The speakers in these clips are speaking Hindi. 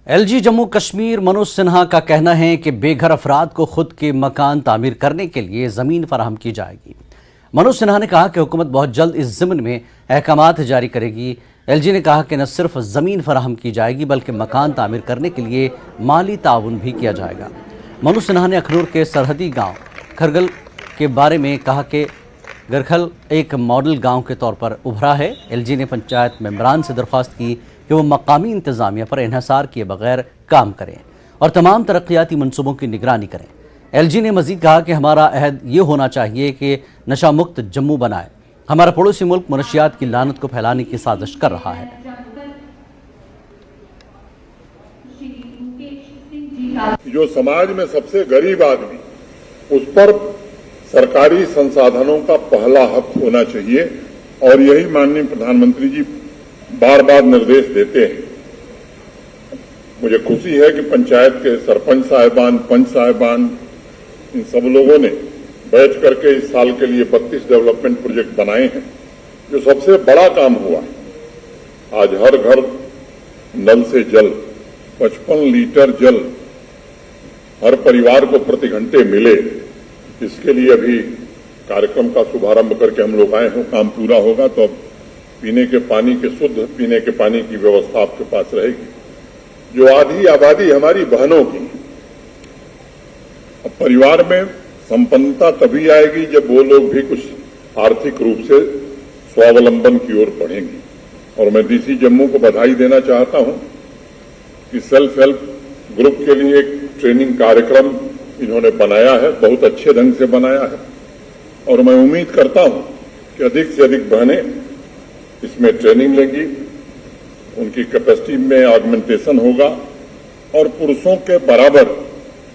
एलजी जम्मू कश्मीर मनोज सिन्हा का कहना है कि बेघर अफराद को खुद के मकान तामीर करने के लिए जमीन फराहम की जाएगी। मनोज सिन्हा ने कहा कि हुकूमत बहुत जल्द इस ज़िम्न में अहकामात जारी करेगी। एलजी ने कहा कि न सिर्फ ज़मीन फराहम की जाएगी बल्कि मकान तामीर करने के लिए माली ताउन भी किया जाएगा। मनोज सिन्हा ने अखनूर के सरहदी गाँव खरगल के बारे में कहा कि गरखल एक मॉडल गांव के तौर पर उभरा है। एलजी ने पंचायत मेंबरान से दरख्वास्त की कि वो मकामी इंतजामिया पर इन्हसार किए बगैर काम करें और तमाम तरक्याती मनसूबों की निगरानी करें। एलजी ने मजीद कहा कि हमारा अहद ये होना चाहिए कि नशा मुक्त जम्मू बनाए। हमारा पड़ोसी मुल्क मनशियात की लानत को फैलाने की साजिश कर रहा है। जो समाज में सबसे गरीब आदमी, उस पर सरकारी संसाधनों का पहला हक होना चाहिए और यही माननीय प्रधानमंत्री जी बार बार निर्देश देते हैं। मुझे खुशी है कि पंचायत के सरपंच साहिबान, पंच साहिबान, इन सब लोगों ने बैठ करके इस साल के लिए 32 डेवलपमेंट प्रोजेक्ट बनाए हैं। जो सबसे बड़ा काम हुआ, आज हर घर नल से जल, 55 लीटर जल हर परिवार को प्रति घंटे मिले, इसके लिए अभी कार्यक्रम का शुभारंभ करके हम लोग आए हैं। काम पूरा होगा तो अब पीने के पानी के शुद्ध पीने के पानी की व्यवस्था आपके पास रहेगी। जो आधी आबादी हमारी बहनों की, अब परिवार में संपन्नता तभी आएगी जब वो लोग भी कुछ आर्थिक रूप से स्वावलंबन की ओर बढ़ेंगी। और मैं डीसी जम्मू को बधाई देना चाहता हूं कि सेल्फ हेल्प ग्रुप के लिए एक ट्रेनिंग कार्यक्रम इन्होंने बनाया है, बहुत अच्छे ढंग से बनाया है और मैं उम्मीद करता हूं कि अधिक से अधिक बहनें इसमें ट्रेनिंग लेंगी, उनकी कैपेसिटी में ऑगमेंटेशन होगा और पुरुषों के बराबर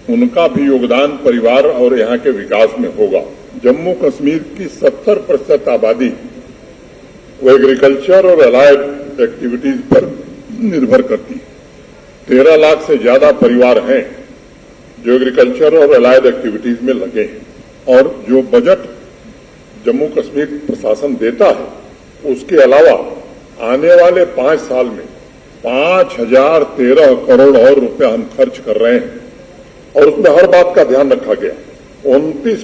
उनका भी योगदान परिवार और यहां के विकास में होगा। जम्मू कश्मीर की 70% आबादी वो एग्रीकल्चर और अलाइड एक्टिविटीज पर निर्भर करती है। 13 लाख से ज्यादा परिवार हैं जो एग्रीकल्चर और अलाइड एक्टिविटीज में लगे हैं और जो बजट जम्मू कश्मीर प्रशासन देता है उसके अलावा आने वाले 5 साल में 5013 करोड़ और रुपया हम खर्च कर रहे हैं और उसमें हर बात का ध्यान रखा गया। 29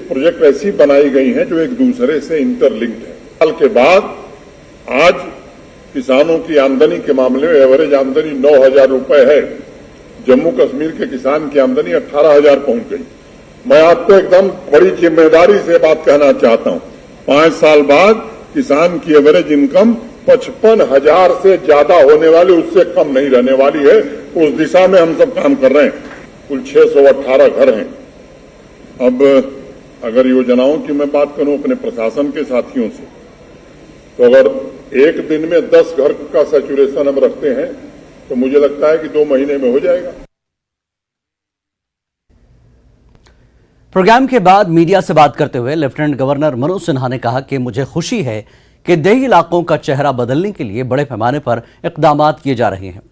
प्रोजेक्ट ऐसी बनाई गई हैं जो एक दूसरे से इंटरलिंक्ड है। साल के बाद आज किसानों की आमदनी के मामले में एवरेज आमदनी 9,000 रुपए है। जम्मू कश्मीर के किसान की आमदनी 18,000 पहुंच गई। मैं आपको एकदम बड़ी जिम्मेदारी से बात कहना चाहता हूं, 5 साल बाद किसान की एवरेज इनकम 55,000 से ज्यादा होने वाली, उससे कम नहीं रहने वाली है। उस दिशा में हम सब काम कर रहे हैं। कुल 618 घर हैं। अब अगर योजनाओं की मैं बात करूं अपने प्रशासन के साथियों से, तो अगर एक दिन में 10 घर का सैचुरेशन हम रखते हैं तो मुझे लगता है कि 2 महीने में हो जाएगा। प्रोग्राम के बाद मीडिया से बात करते हुए लेफ्टिनेंट गवर्नर मनोज सिन्हा ने कहा कि मुझे खुशी है कि देही इलाकों का चेहरा बदलने के लिए बड़े पैमाने पर इक़दाम किए जा रहे हैं।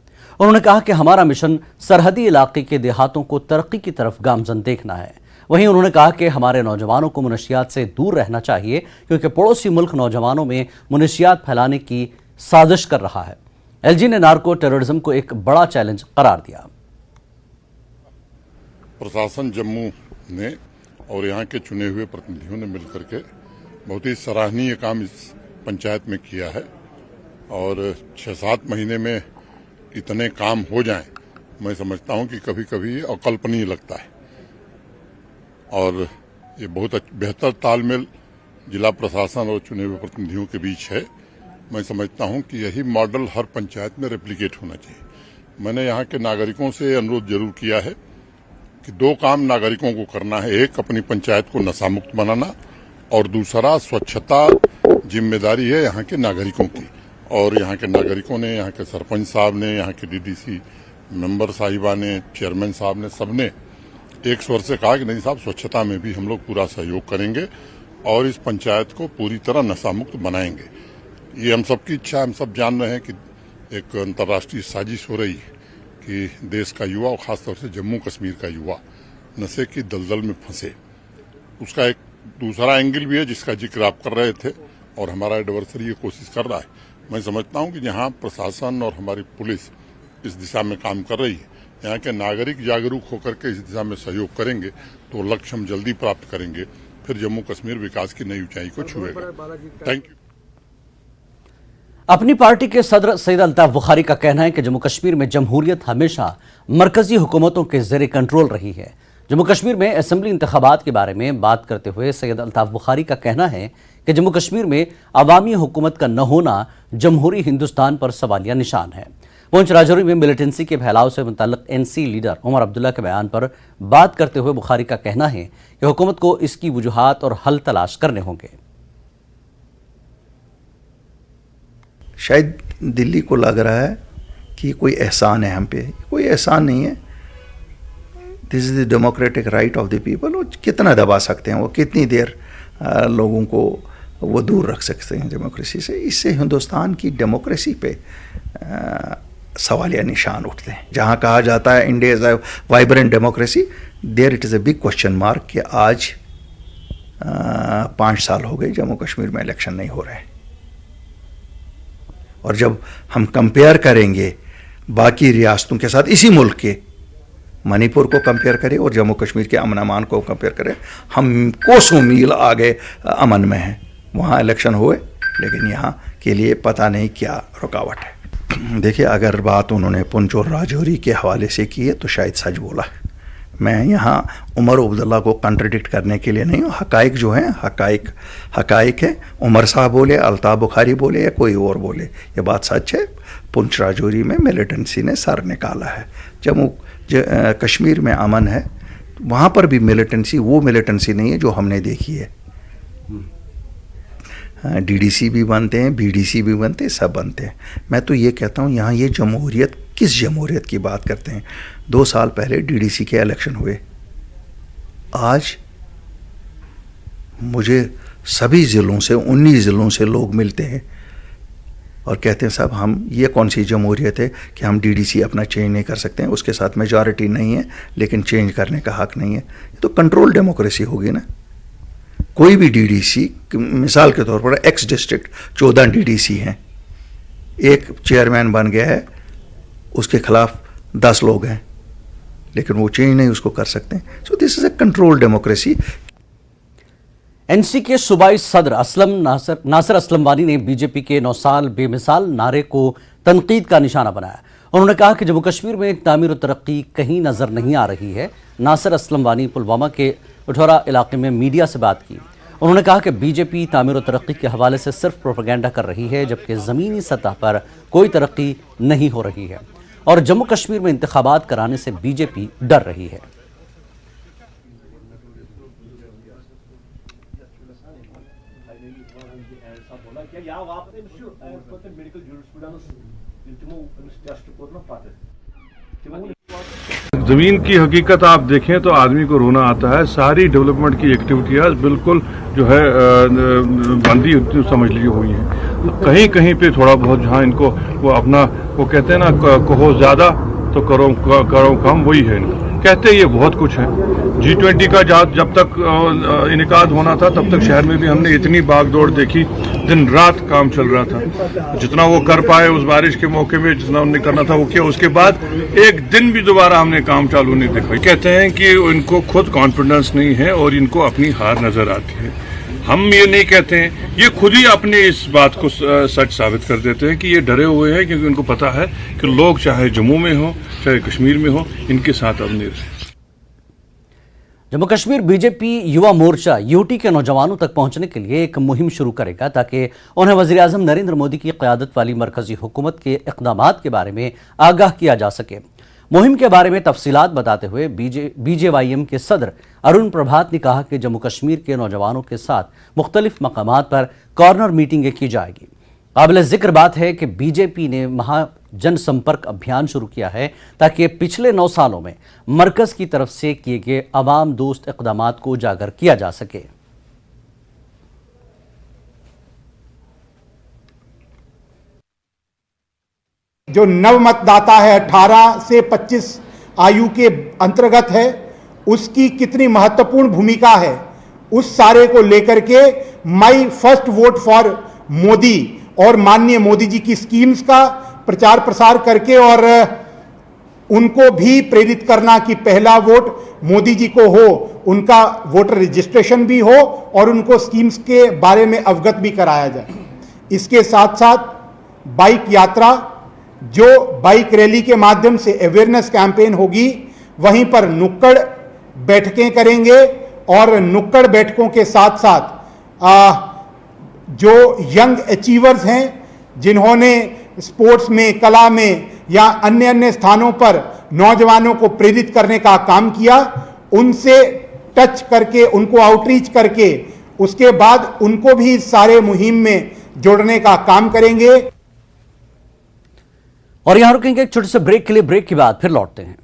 उन्होंने कहा कि हमारा मिशन सरहदी इलाके के देहातों को तरक्की की तरफ गामजन देखना है। वहीं उन्होंने कहा कि हमारे नौजवानों को मुनशियात से दूर रहना चाहिए क्योंकि पड़ोसी मुल्क नौजवानों में मुनशियात फैलाने की साजिश कर रहा है। एलजी ने नार्को टेररिज्म को एक बड़ा चैलेंज करार दिया। प्रशासन जम्मू ने और यहाँ के चुने हुए प्रतिनिधियों ने मिलकर के बहुत ही सराहनीय काम इस पंचायत में किया है और 6-7 महीने में इतने काम हो जाएं, मैं समझता हूं कि कभी कभी अकल्पनीय लगता है। और ये बहुत बेहतर तालमेल जिला प्रशासन और चुने हुए प्रतिनिधियों के बीच है। मैं समझता हूं कि यही मॉडल हर पंचायत में रेप्लिकेट होना चाहिए। मैंने यहाँ के नागरिकों से अनुरोध जरूर किया है कि 2 काम नागरिकों को करना है। एक, अपनी पंचायत को नशा मुक्त बनाना और दूसरा, स्वच्छता जिम्मेदारी है यहाँ के नागरिकों की। और यहाँ के नागरिकों ने, यहाँ के सरपंच साहब ने, यहाँ के डीडीसी मेंबर साहिबा ने, चेयरमैन साहब ने, सबने एक स्वर से कहा कि नहीं साहब, स्वच्छता में भी हम लोग पूरा सहयोग करेंगे और इस पंचायत को पूरी तरह नशा मुक्त बनाएंगे। ये हम सबकी इच्छा है। हम सब जान रहे हैं कि एक अंतर्राष्ट्रीय साजिश हो रही है कि देश का युवा और खासतौर से जम्मू कश्मीर का युवा नशे की दलदल में फंसे। उसका एक दूसरा एंगल भी है जिसका जिक्र आप कर रहे थे और हमारा एडवर्सरी ये कोशिश कर रहा है। मैं समझता हूं कि जहां प्रशासन और हमारी पुलिस इस दिशा में काम कर रही है। यहाँ के नागरिक जागरूक होकर के इस दिशा में सहयोग करेंगे तो लक्ष्य हम जल्दी प्राप्त करेंगे, फिर जम्मू कश्मीर विकास की नई ऊंचाई को छुएगा। Thank you. अपनी पार्टी के सदर सैयद अल्ताफ बुखारी का कहना है कि जम्मू कश्मीर में जमहूरियत हमेशा मरकजी हुकूमतों के ज़ेरे कंट्रोल रही है। जम्मू कश्मीर में असेंबली इंतखाबात के बारे में बात करते हुए सैयद अल्ताफ बुखारी का कहना है कि जम्मू कश्मीर में अवामी हुकूमत का न होना जमहूरी हिंदुस्तान पर सवालिया निशान है। पुंछ राजौरी में मिलिटेंसी के फैलाव से मुतल्लिक एनसी लीडर उमर अब्दुल्ला के बयान पर बात करते हुए बुखारी का कहना है कि हुकूमत को इसकी वजूहात और हल तलाश करने होंगे। शायद दिल्ली को लग रहा है कि कोई एहसान है हम पे, कोई एहसान नहीं है। This is the democratic right of the people. वो कितना दबा सकते हैं, वो कितनी देर लोगों को वो दूर रख सकते हैं डेमोक्रेसी से। इससे हिंदुस्तान की डेमोक्रेसी पे सवालिया निशान उठते हैं। जहाँ कहा जाता है India is a vibrant democracy, there it is a big question mark कि आज 5 साल हो गए जम्मू कश्मीर में इलेक्शन नहीं हो रहे। और जब हम कंपेयर करेंगे बाकी रियासतों के साथ, इसी मुल्क के मणिपुर को कंपेयर करें और जम्मू कश्मीर के अमन अमान को कंपेयर करें, हम कोसों मील आगे अमन में हैं। वहाँ इलेक्शन हुए लेकिन यहाँ के लिए पता नहीं क्या रुकावट है। देखिए, अगर बात उन्होंने पुंछ और राजौरी के हवाले से की है तो शायद सच बोला। मैं यहाँ उमर अब्दुल्ला को कंट्रडिक्ट करने के लिए नहीं हूँ। हकाइक जो हैं हकाइक है। उमर साहब बोले, अल्ताफ बुखारी बोले या कोई और बोले, ये बात सच है। पुंछ राजौरी में मिलिटेंसी ने सर निकाला है। जम्मू कश्मीर में अमन है, वहाँ पर भी मिलिटेंसी वो मिलिटेंसी नहीं है जो हमने देखी है। डीडीसी भी बनते हैं, बीडीसी भी बनते हैं, सब बनते हैं। मैं तो ये कहता हूँ यहाँ ये जमहूरियत, किस जमहूरियत की बात करते हैं। 2 साल पहले डीडीसी के इलेक्शन हुए। आज मुझे सभी ज़िलों से 19 ज़िलों से लोग मिलते हैं और कहते हैं साहब हम ये कौन सी जमहूरियत है कि हम डीडीसी अपना चेंज नहीं कर सकते हैं, उसके साथ मेजॉरिटी नहीं है लेकिन चेंज करने का हक नहीं है। ये तो कंट्रोल डेमोक्रेसी होगी ना। कोई भी डीडीसी, मिसाल के तौर पर एक्स डिस्ट्रिक्ट 14 डीडीसी हैं, एक चेयरमैन बन गया है, उसके खिलाफ 10 लोग हैं लेकिन वो चेंज नहीं उसको कर सकते। So this is a control democracy. NC के सूबाई सदर नासिर असलम वानी ने बीजेपी के 9 साल बेमिसाल नारे को तनकीद का निशाना बनाया। उन्होंने कहा कि जम्मू कश्मीर में तामीर और तरक्की कहीं नजर नहीं आ रही है। नासिर असलम वानी पुलवामा के उठौरा इलाके में मीडिया से बात की। उन्होंने कहा कि बीजेपी तामीर और तरक्की के हवाले से सिर्फ प्रोपेगेंडा कर रही है, जबकि ज़मीनी सतह पर कोई तरक्की नहीं हो रही है और जम्मू कश्मीर में इंतखाबात कराने से बीजेपी डर रही है। जमीन की हकीकत आप देखें तो आदमी को रोना आता है। सारी डेवलपमेंट की एक्टिविटीज बिल्कुल जो है बंदी समझ ली हुई हैं। कहीं कहीं पे थोड़ा बहुत जहाँ इनको वो अपना वो कहते हैं ना, कहो ज़्यादा तो करो कम, वही है। कहते ये बहुत कुछ है। G20 का जब तक इनेकाद होना था तब तक शहर में भी हमने इतनी भागदौड़ देखी, दिन रात काम चल रहा था। जितना वो कर पाए उस बारिश के मौके में, जितना उन्हें करना था वो किया। उसके बाद एक दिन भी दोबारा हमने काम चालू नहीं देखा। कहते हैं कि इनको खुद कॉन्फिडेंस नहीं है और इनको अपनी हार नजर आती है। हम ये नहीं कहते हैं, ये खुद ही अपने इस बात को सच साबित कर देते हैं कि ये डरे हुए हैं, क्योंकि उनको पता है कि लोग चाहे जम्मू में हो चाहे कश्मीर में हो, इनके साथ अब नहीं रहे। जम्मू कश्मीर बीजेपी युवा मोर्चा यूटी के नौजवानों तक पहुंचने के लिए एक मुहिम शुरू करेगा ताकि उन्हें वज़ीर आज़म नरेंद्र मोदी की क़यादत वाली मरकजी हुकूमत के इक़दामात के बारे में आगाह किया जा सके। मुहिम के बारे में तफसीलात बताते हुए बीजेवाईएम के सदर अरुण प्रभात ने कहा कि जम्मू कश्मीर के नौजवानों के साथ मुख्तलिफ मकामात पर कॉर्नर मीटिंगें की जाएगी। काबिल जिक्र बात है कि बीजेपी ने जनसंपर्क अभियान शुरू किया है ताकि पिछले 9 सालों में मरकज की तरफ से किए गए अवाम दोस्त इक़दामात को उजागर किया जा सके। जो नव मतदाता है 18 से 25 आयु के अंतर्गत है, उसकी कितनी महत्वपूर्ण भूमिका है, उस सारे को लेकर के my first vote for Modi और माननीय मोदी जी की स्कीम्स का प्रचार प्रसार करके और उनको भी प्रेरित करना कि पहला वोट मोदी जी को हो, उनका वोटर रजिस्ट्रेशन भी हो और उनको स्कीम्स के बारे में अवगत भी कराया जाए। इसके साथ साथ बाइक यात्रा, जो बाइक रैली के माध्यम से अवेयरनेस कैंपेन होगी, वहीं पर नुक्कड़ बैठकें करेंगे और नुक्कड़ बैठकों के साथ साथ जो यंग अचीवर्स हैं, जिन्होंने स्पोर्ट्स में, कला में या अन्य स्थानों पर नौजवानों को प्रेरित करने का काम किया, उनसे टच करके, उनको आउटरीच करके उसके बाद उनको भी इस सारे मुहिम में जोड़ने का काम करेंगे। और यहां रुकेंगे एक छोटे से ब्रेक के लिए। ब्रेक के बाद फिर लौटते हैं।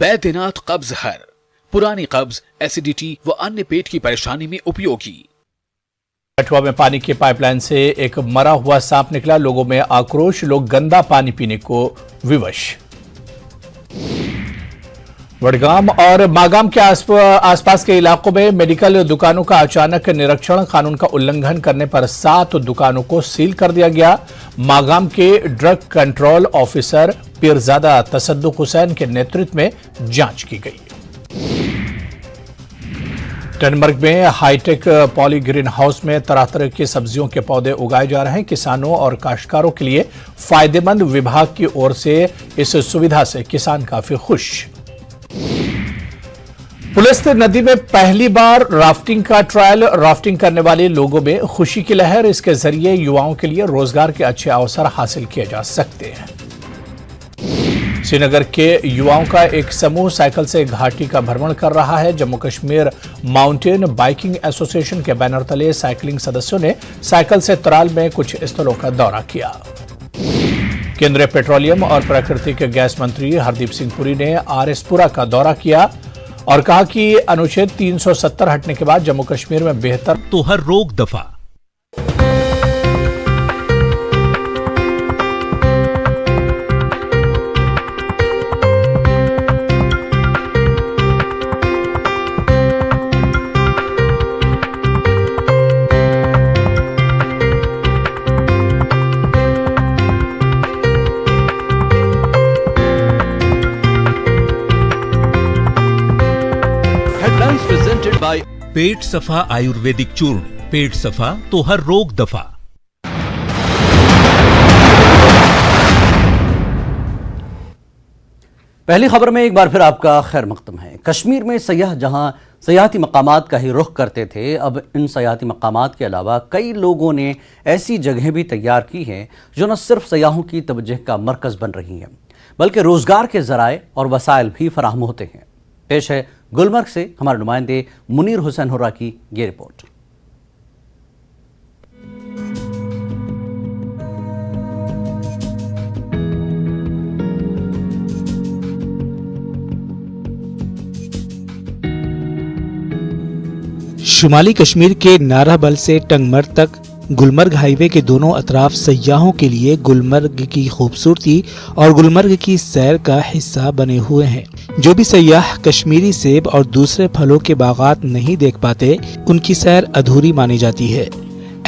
बैद्यनाथ कब्ज हर, पुरानी कब्ज, एसिडिटी व अन्य पेट की परेशानी में उपयोगी। कठुआ में पानी की पाइपलाइन से एक मरा हुआ सांप निकला, लोगों में आक्रोश, लोग गंदा पानी पीने को विवश। वडगाम और मागाम के आसपास के इलाकों में मेडिकल दुकानों का अचानक निरीक्षण, कानून का उल्लंघन करने पर 7 दुकानों को सील कर दिया गया। मागाम के drug control officer Pirzada Tasadduq Hussain के नेतृत्व में जांच की गई। टनमर्ग में हाईटेक पॉली ग्रीन हाउस में तरह तरह की सब्जियों के पौधे उगाए जा रहे हैं। किसानों और काश्तकारों के लिए फायदेमंद, विभाग की ओर से इस सुविधा से किसान काफी खुश। पुलिस नदी में पहली बार राफ्टिंग का ट्रायल, राफ्टिंग करने वाले लोगों में खुशी की लहर। इसके जरिए युवाओं के लिए रोजगार के अच्छे अवसर हासिल किए जा सकते हैं। श्रीनगर के युवाओं का एक समूह साइकिल से घाटी का भ्रमण कर रहा है। Jammu Kashmir mountain biking association के बैनर तले साइकिलिंग सदस्यों ने साइकिल से तराल में कुछ स्थलों का दौरा किया। केंद्रीय पेट्रोलियम और प्राकृतिक गैस मंत्री हरदीप सिंह पुरी ने आरएसपुरा का दौरा किया और कहा कि अनुच्छेद 370 हटने के बाद जम्मू कश्मीर में बेहतर तो हर रोक दफा। पेट सफा आयुर्वेदिक चूर्ण, पेट सफा तो हर रोग दफा। पहली खबर में एक बार फिर आपका खैर मकदम है। कश्मीर में सयाह जहां सयाहती मकामात का ही रुख करते थे, अब इन सयाहती मकामात के अलावा कई लोगों ने ऐसी जगहें भी तैयार की हैं जो न सिर्फ सयाहों की तवज्जो का मरकज बन रही हैं, बल्कि रोजगार के जराए और वसाइल भी फराहम होते हैं। पेश है गुलमर्ग से हमारे नुमाइंदे मुनीर हुसैन हुर्रा की ये रिपोर्ट। शुमाली कश्मीर के नाराबल से टंगमर तक गुलमर्ग हाईवे के दोनों अतराफ सयाहों के लिए गुलमर्ग की खूबसूरती और गुलमर्ग की सैर का हिस्सा बने हुए हैं। जो भी सयाह कश्मीरी सेब और दूसरे फलों के बागात नहीं देख पाते, उनकी सैर अधूरी मानी जाती है।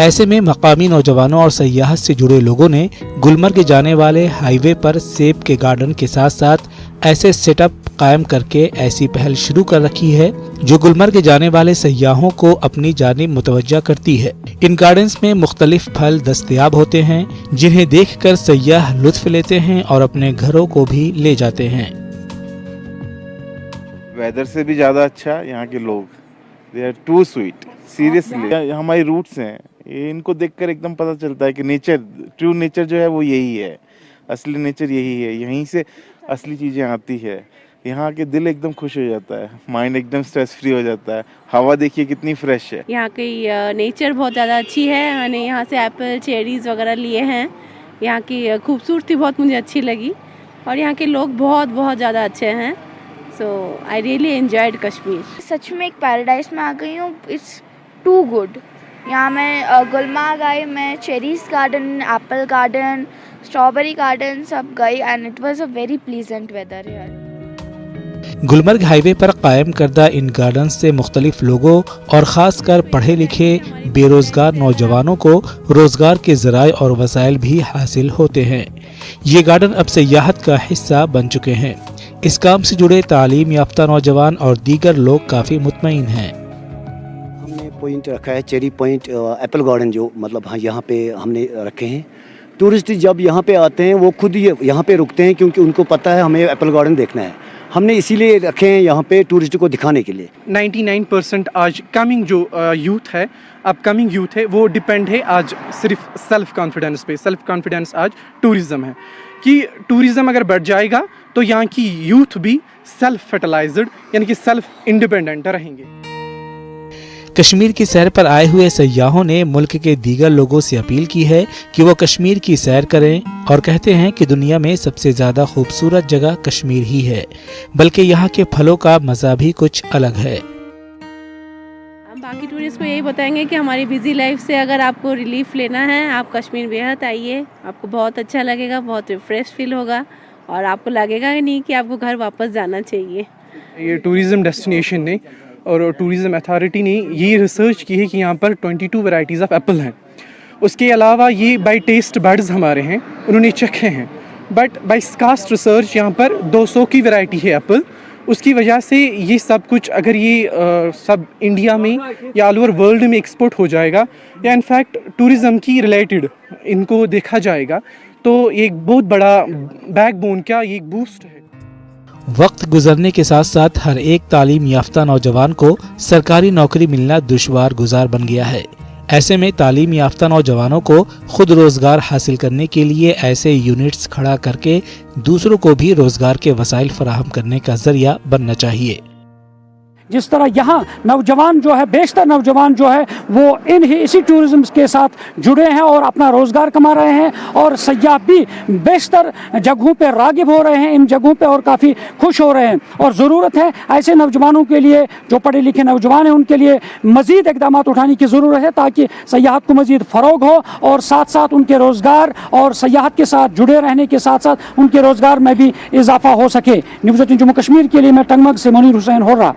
ऐसे में मकामी नौजवानों और सयाहत से जुड़े लोगों ने गुलमर्ग जाने वाले हाईवे पर सेब के गार्डन के साथ साथ ऐसे सेटअप कायम करके ऐसी पहल शुरू कर रखी है जो गुलमर्ग जाने वाले सयाहों को अपनी जानिब मुतवज्जा करती है। इन गार्डन्स में मुख्तलिफ फल दस्तयाब होते हैं जिन्हें देखकर सयाह लुत्फ लेते हैं और अपने घरों को भी ले जाते हैं। वेदर से भी ज़्यादा अच्छा यहाँ के लोग, they are too sweet seriously. हमारी रूट्स हैं, इनको देखकर एकदम पता चलता है कि नेचर, ट्रू नेचर जो है वो यही है, असली नेचर यही है। यहीं से असली चीज़ें आती है। यहाँ के दिल एकदम खुश हो जाता है, माइंड एकदम स्ट्रेस फ्री हो जाता है। हवा देखिए कितनी फ्रेश है। यहाँ की नेचर बहुत ज़्यादा अच्छी है। मैंने यहाँ से एप्पल, चेरीज वगैरह लिए हैं। यहाँ की खूबसूरती बहुत मुझे अच्छी लगी और यहाँ के लोग बहुत बहुत ज़्यादा अच्छे हैं। So I really enjoyed Kashmir. सच में एक पैराडाइज में आ गई हूँ। It's too good. यहाँ मैं गुलमर्ग आई, मैं cherries garden, apple garden, strawberry garden सब गई and it was a very pleasant weather here. Gulmarg highway पर कायम करदा इन गार्डन से मुख्तलिफ लोगों और ख़ासकर पढ़े लिखे बेरोज़गार नौजवानों को रोज़गार के ज़राए और वसाइल भी हासिल होते हैं। ये गार्डन अब सयाहत का हिस्सा बन चुके हैं। इस काम से जुड़े तालीम याफ्ता नौजवान और दीगर लोग काफ़ी मुतमईन हैं। हमने पॉइंट रखा है चेरी पॉइंट एप्पल गार्डन, जो मतलब हाँ यहाँ पे हमने रखे हैं। टूरिस्ट जब यहाँ पे आते हैं वो खुद यहाँ पे रुकते हैं क्योंकि उनको पता है हमें एप्पल गार्डन देखना है। हमने इसीलिए रखे हैं यहाँ पे टूरिस्ट को दिखाने के लिए। 99% आज कमिंग जो यूथ है, अपकमिंग यूथ है, वो डिपेंड है आज सिर्फ सेल्फ कॉन्फिडेंस पे। सेल्फ कॉन्फिडेंस आज टूरिज़्म है कि टूरिज़्म अगर बढ़ जाएगा तो यहाँ की यूथ भी सेल्फ फर्टिलाइज्ड यानी कि सेल्फ इंडिपेंडेंट रहेंगे। कश्मीर की सैर पर आए हुए सयाहों ने मुल्क के दीगर लोगों से अपील की है कि वो कश्मीर की सैर करें और कहते हैं कि दुनिया में सबसे ज़्यादा खूबसूरत जगह कश्मीर ही है, बल्कि यहाँ के फलों का मज़ा भी कुछ अलग है। हम बाकी टूरिस्ट को यही बताएंगे कि हमारी बिजी लाइफ से अगर आपको रिलीफ लेना है, आप कश्मीर बेहद आइए, आपको बहुत अच्छा लगेगा, बहुत रिफ्रेश फील होगा और आपको लगेगा नहीं कि आपको घर वापस जाना चाहिए। ये टूरिज़म डेस्टिनेशन ने और टूरिज़म अथॉरिटी ने ये रिसर्च की है कि यहाँ पर 22 वैरायटीज़ ऑफ एप्पल हैं। उसके अलावा ये बाय टेस्ट बड्स हमारे हैं, उन्होंने चखे हैं, बट बाय स्कास्ट रिसर्च यहाँ पर 200 की वैरायटी है एप्पल। उसकी वजह से ये सब कुछ अगर ये सब इंडिया में या ऑल ओवर वर्ल्ड में एक्सपोर्ट हो जाएगा या इनफैक्ट टूरिज़म की रिलेटेड इनको देखा जाएगा तो एक बहुत बड़ा बैकबोन का ये एक बूस्ट है। वक्त गुजरने के साथ साथ हर एक तालीम याफ्ता नौजवान को सरकारी नौकरी मिलना दुश्वार गुजार बन गया है। ऐसे में तालीम याफ्ता नौजवानों को खुद रोजगार हासिल करने के लिए ऐसे यूनिट्स खड़ा करके दूसरों को भी रोजगार के वसाइल फराहम करने का जरिया बनना चाहिए। जिस तरह यहाँ नौजवान जो है, बेशतर नौजवान जो है वो इसी टूरिज़्म के साथ जुड़े हैं और अपना रोज़गार कमा रहे हैं और सयाह भी बेशतर जगहों पे रागिब हो रहे हैं इन जगहों पे और काफ़ी खुश हो रहे हैं। और ज़रूरत है ऐसे नौजवानों के लिए, जो पढ़े लिखे नौजवान हैं, उनके लिए मज़ीद इक़दाम उठाने की ज़रूरत है ताकि सयाहत को मज़ीद फ़रोग़ हो और साथ साथ उनके रोज़गार और सयाहत के साथ जुड़े रहने के साथ साथ उनके रोज़गार में भी इजाफ़ा हो सके। न्यूज़ 18 जम्मू कश्मीर के लिए मैं टंगमर्ग से मुनीर हुसैन हो रहा।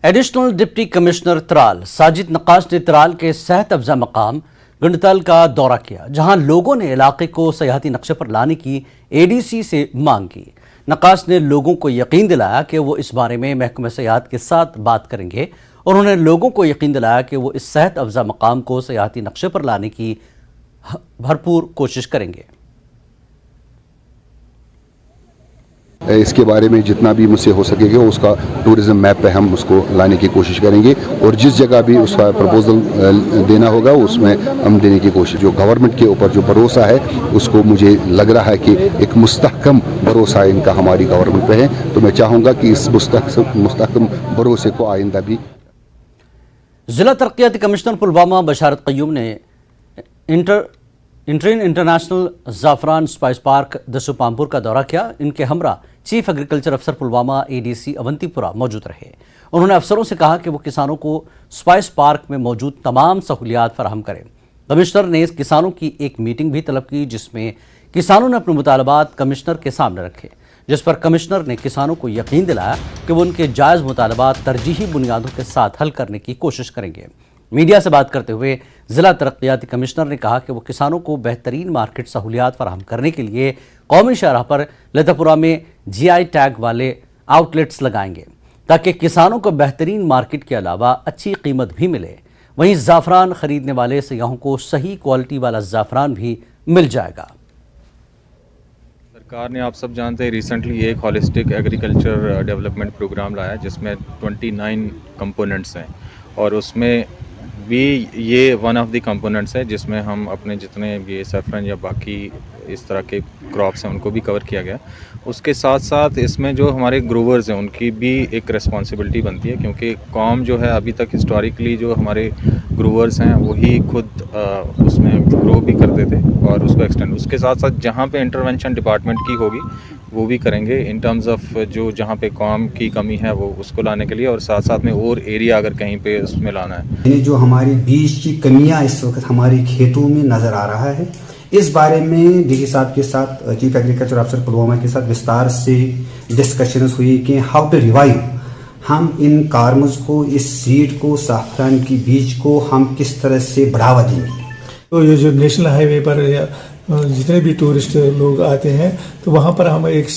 Additional deputy commissioner Tral Sajid Naqash ने त्राल के सेहत अफजा मकाम गंडतल का दौरा किया, जहां लोगों ने इलाके को सयाहती नक्शे पर लाने की एडीसी से मांग की। नक्काश ने लोगों को यकीन दिलाया कि वो इस बारे में महकमा सयाहत के साथ बात करेंगे और उन्होंने लोगों को यकीन दिलाया कि वो इस सेहत अफजा मकाम को सयाहती नक्शे पर लाने की भरपूर कोशिश करेंगे। इसके बारे में जितना भी मुझसे हो सकेगा उसका टूरिज्म मैप पे हम उसको लाने की कोशिश करेंगे और जिस जगह भी उसका प्रपोजल देना होगा उसमें हम देने की कोशिश। जो गवर्नमेंट के ऊपर जो भरोसा है उसको मुझे लग रहा है कि एक मुस्तहकम भरोसा इनका हमारी गवर्नमेंट पे है, तो मैं चाहूँगा कि इस मुस्तहकम भरोसे को आइंदा भी। जिला तरक्याती कमिश्नर पुलवामा बशारत क़य्यूम ने इंटरनेशनल ज़ाफ़रान स्पाइस पार्क दसुपामपुर का दौरा किया। इनके हमरा चीफ एग्रीकल्चर अफसर पुलवामा एडीसी अवंतीपुरा मौजूद रहे। उन्होंने अफसरों से कहा कि वो किसानों को स्पाइस पार्क में मौजूद तमाम सहूलियात फराहम करें। कमिश्नर ने किसानों की एक मीटिंग भी तलब की, जिसमें किसानों ने अपने मुतालबात कमिश्नर के सामने रखे, जिस पर कमिश्नर ने किसानों को यकीन दिलाया कि वो उनके जायज़ मुतालबात तरजीही बुनियादों के साथ हल करने की कोशिश करेंगे। मीडिया से बात करते हुए जिला तरक्याती कमिश्नर ने कहा कि वो किसानों को बेहतरीन मार्केट सहूलियात फराहम करने के लिए कौमी शाहराह पर लतापुरा में जीआई टैग वाले आउटलेट्स लगाएंगे ताकि किसानों को बेहतरीन मार्केट के अलावा अच्छी कीमत भी मिले। वहीं ज़ाफ़रान खरीदने वाले सयाहों को सही क्वालिटी वाला ज़ाफ़रान भी मिल जाएगा। सरकार ने, आप सब जानते हैं, रिसेंटली एक हॉलिस्टिक एग्रीकल्चर डेवलपमेंट प्रोग्राम लाया जिसमें 29 कंपोनेंट्स हैं और उसमें भी ये वन ऑफ द कंपोनेंट्स है जिसमें हम अपने जितने ये सैफरन या बाकी इस तरह के क्रॉप्स हैं उनको भी कवर किया गया। उसके साथ साथ इसमें जो हमारे ग्रोवर्स हैं उनकी भी एक रिस्पॉन्सिबिलिटी बनती है, क्योंकि कॉम जो है अभी तक हिस्टोरिकली जो हमारे ग्रोवर्स हैं वही खुद उसमें ग्रो भी करते थे और उसको एक्सटेंड। उसके साथ साथ जहाँ पे इंटरवेंशन डिपार्टमेंट की होगी वो भी करेंगे इन टर्म्स ऑफ जो जहाँ पे काम की कमी है वो उसको लाने के लिए, और साथ साथ में और एरिया अगर कहीं पे उसमें लाना है। जो हमारी बीज की कमियां इस वक्त हमारे खेतों में नज़र आ रहा है, इस बारे में डीजी साहब के साथ चीफ एग्रीकल्चर ऑफिसर पुलवामा के साथ विस्तार से डिस्कशंस हुई कि हाउ टू रिवाइव, हम इन कार्मस को, इस सीड को, साफरान की बीज को हम किस तरह से बढ़ावा देंगे। तो ये जो नेशनल हाईवे पर जितने भी टूरिस्ट लोग आते हैं तो वहाँ पर हम एक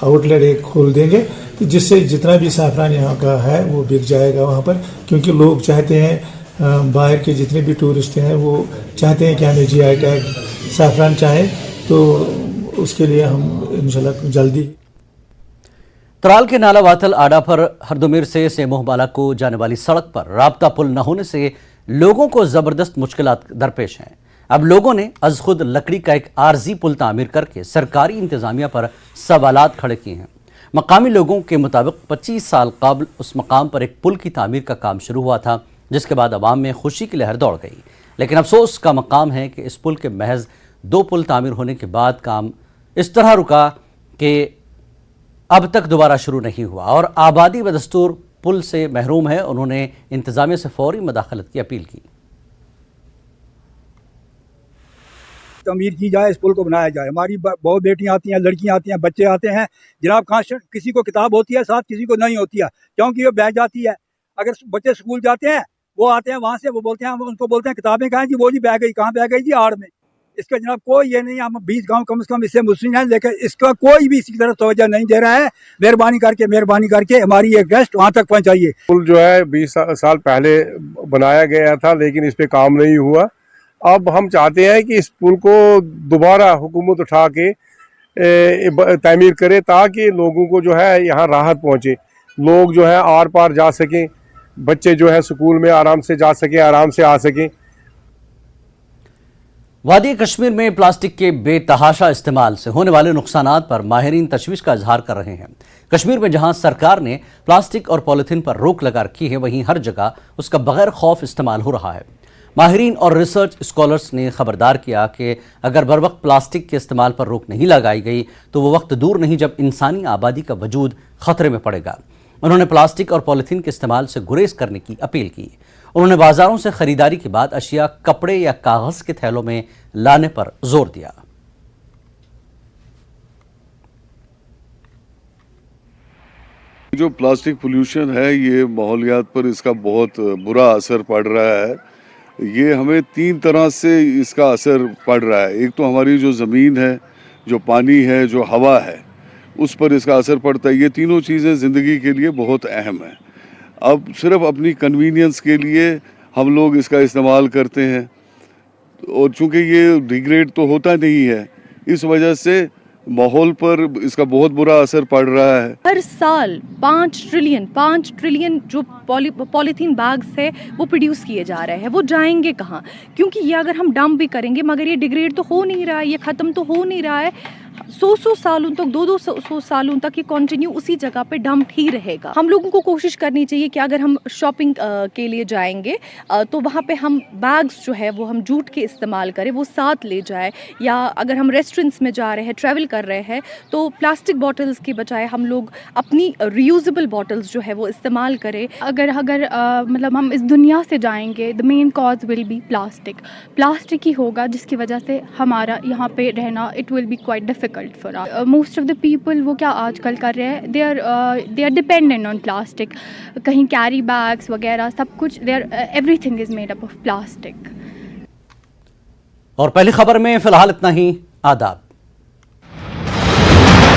आउटलेट एक खोल देंगे, तो जिससे जितना भी साफरान यहाँ का है वो बिक जाएगा वहाँ पर, क्योंकि लोग चाहते हैं, बाहर के जितने भी टूरिस्ट हैं वो चाहते हैं कि हमें GI टैग साफरान चाहे, तो उसके लिए हम इंशाल्लाह जल्दी। त्राल के नाला वातल आड़ा पर हरदोमेर से सेमोहबाला को जाने वाली सड़क पर राब्ता पुल न होने से लोगों को जबरदस्त मुश्किलात दरपेश हैं। अब लोगों ने अज खुद लकड़ी का एक आरजी पुल तामीर करके सरकारी इंतजामिया पर सवालात खड़े किए हैं। मकामी लोगों के मुताबिक 25 साल कबल उस मकाम पर एक पुल की तामीर का काम शुरू हुआ था, जिसके बाद अवाम में खुशी की लहर दौड़ गई। लेकिन अफसोस का मकाम है कि इस पुल के महज 2 पुल तामीर होने के बाद काम इस तरह रुका कि अब तक दोबारा शुरू नहीं हुआ और आबादी बदस्तूर पुल से महरूम है। उन्होंने इंतजामिया से फौरी मदाखलत की अपील की। तमीर की जाए, इस पुल को बनाया जाए। हमारी बहुत बेटियां आती हैं, लड़कियां आती हैं, बच्चे आते हैं जनाब, कहाँ किसी को किताब होती है साथ, किसी को नहीं होती है, क्योंकि वो बैठ जाती है। अगर बच्चे स्कूल जाते हैं, वो आते हैं वहाँ से, वो बोलते हैं, हम उनको बोलते हैं किताबें कहाँ जी, वो जी बह गई, कहाँ बह गई जी, आड़ में। इसका जनाब कोई ये नहीं, हम 20 गाँव कम से कम इससे मुस्लिम हैं, लेकिन इसका कोई भी इसकी तरफ तवज्जो नहीं दे रहा है। मेहरबानी करके हमारी ये गेस्ट वहाँ तक पहुँचाइए। पुल जो है 20 साल पहले बनाया गया था, लेकिन इस पे काम नहीं हुआ। अब हम चाहते हैं कि इस पुल को दोबारा हुकूमत उठा के तामीर करे, ताकि लोगों को जो है यहाँ राहत पहुँचे, लोग जो है आर पार जा सकें, बच्चे जो है स्कूल में आराम से जा सकें, आराम से आ सकें। वादी कश्मीर में प्लास्टिक के बेतहाशा इस्तेमाल से होने वाले नुकसानात पर माहिरीन तशवीश का इजहार कर रहे हैं। कश्मीर में जहां सरकार ने प्लास्टिक और पॉलिथीन पर रोक लगा रखी है, वहीं हर जगह उसका बगैर खौफ इस्तेमाल हो रहा है। माहिरीन और रिसर्च स्कॉलर्स ने खबरदार किया कि अगर बर वक्त प्लास्टिक के इस्तेमाल पर रोक नहीं लगाई गई तो वो वक्त दूर नहीं जब इंसानी आबादी का वजूद खतरे में पड़ेगा। उन्होंने प्लास्टिक और पॉलिथीन के इस्तेमाल से गुरेज करने की अपील की। उन्होंने बाजारों से खरीदारी के बाद अशिया कपड़े या कागज के थैलों में लाने पर जोर दिया। जो प्लास्टिक पोल्यूशन है, ये माहौलियात पर इसका बहुत बुरा असर पड़ रहा है। ये हमें 3 तरह से इसका असर पड़ रहा है। एक तो हमारी जो ज़मीन है, जो पानी है, जो हवा है, उस पर इसका असर पड़ता है। ये तीनों चीज़ें ज़िंदगी के लिए बहुत अहम है। अब सिर्फ अपनी कन्वीनियंस के लिए हम लोग इसका इस्तेमाल करते हैं, और चूँकि ये डिग्रेड तो होता नहीं है, इस वजह से माहौल पर इसका बहुत बुरा असर पड़ रहा है। हर साल 5 ट्रिलियन जो पॉलीथीन बैग्स है वो प्रोड्यूस किए जा रहे हैं। वो जाएंगे कहाँ? क्योंकि ये अगर हम डंप भी करेंगे, मगर ये डिग्रेड तो हो नहीं रहा है, ये ख़त्म तो हो नहीं रहा है। 100 सालों तक, 200 सालों तक ये कंटिन्यू उसी जगह पे डंप ही रहेगा। हम लोगों को कोशिश करनी चाहिए कि अगर हम शॉपिंग के लिए जाएंगे तो वहाँ पे हम बैग्स जो है वो हम जूट के इस्तेमाल करें, वो साथ ले जाए। या अगर हम रेस्टोरेंट्स में जा रहे हैं, ट्रैवल कर रहे हैं, तो प्लास्टिक बॉटल्स के बजाय हम लोग अपनी रीयूजेबल बॉटल्स जो है वो इस्तेमाल करें। अगर मतलब हम इस दुनिया से जाएंगे, the main cause will be plastic ही होगा, जिसकी वजह से हमारा यहाँ पे रहना it will be quite difficult for us. Most of the people वो क्या आजकल कर रहे हैं, they are dependent on plastic. कहीं कैरी बैग्स वगैरह सब कुछ, everything is made up of plastic. और पहली खबर में फिलहाल इतना ही। आदाब।